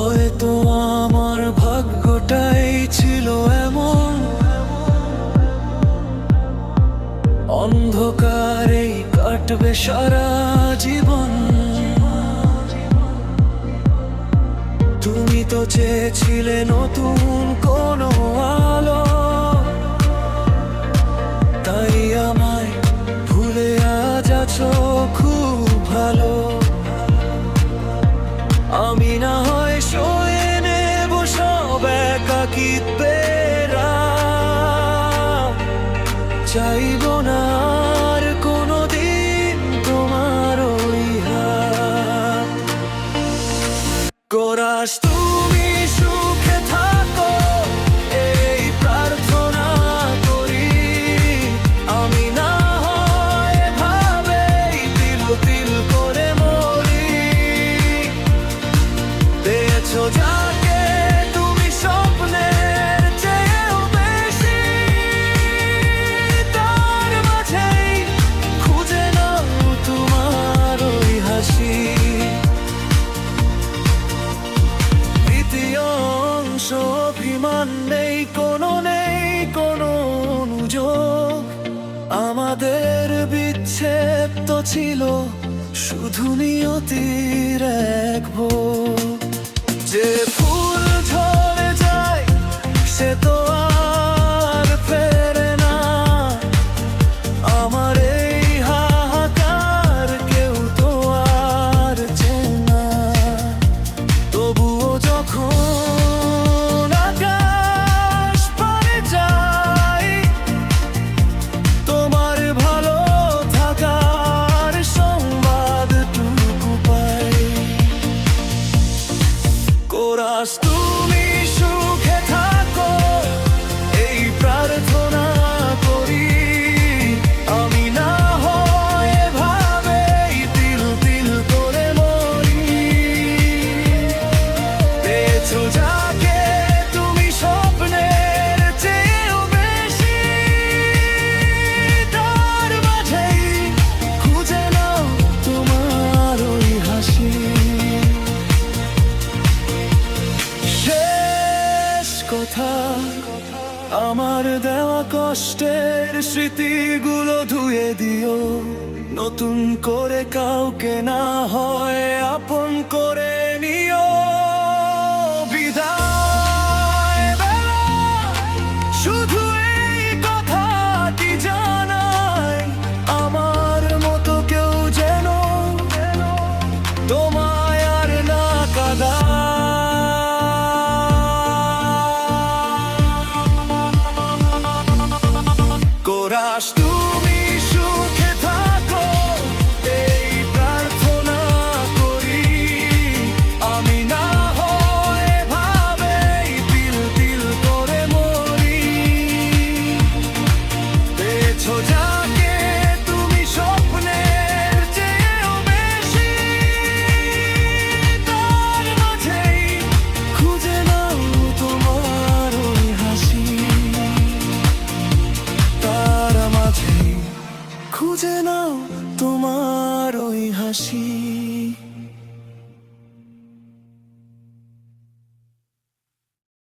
হয়তো আমার ভাগ্যটাই ছিল এমন, অন্ধকারেই কাটবে সারা জীবন। তুমি তো চেয়েছিলে নতুন কোনো আলো, তাই আমায় ভুলে আজ আছো খুব ভালো। আমি না হয় সয়ে নেব সব একাকিত্বের রাত, চাইব না আর কোনোদিন তোমার ওই হাত। কোরাস তুমি সুখে থাকো এই প্রার্থনা করি, আমি না হয় এভাবেই তিল তিল করে মরি। পেয়েছো যাকে তুমি স্বপ্নের চেয়েও বেশি, তার মাঝেই খুঁজে নাও তোমার ওই হাসি। দ্বিতীয় অংশ অভিমান নেই কোনো অনুযোগ, আমাদের বিচ্ছেদ তো ছিল শুধু নিয়তির এক ভোগ। যে ফুল ঝরে যায় সে তো আর ফেরে না, আমার এই হাহাকার কেউ তো আর চেনা। তবুও যখন আকাশ পারে যায়, তোমার ভালো থাকার সংবাদটুকু পাই। কোরাস তুমি সুখে থাকো এই প্রার্থনা করি, আমি না হয় এভাবেই তিল তিল করে মরি। পেয়েছো যাকে তুমি স্বপ্নের চেয়েও বেশি, তার মাঝেই খুঁজে নাও তোমার ওই হাসি। শেষ কথা, আমার দেওয়া কষ্টের স্মৃতিগুলো ধুয়ে দিও, নতুন করে কাউকে না হয় আপন করে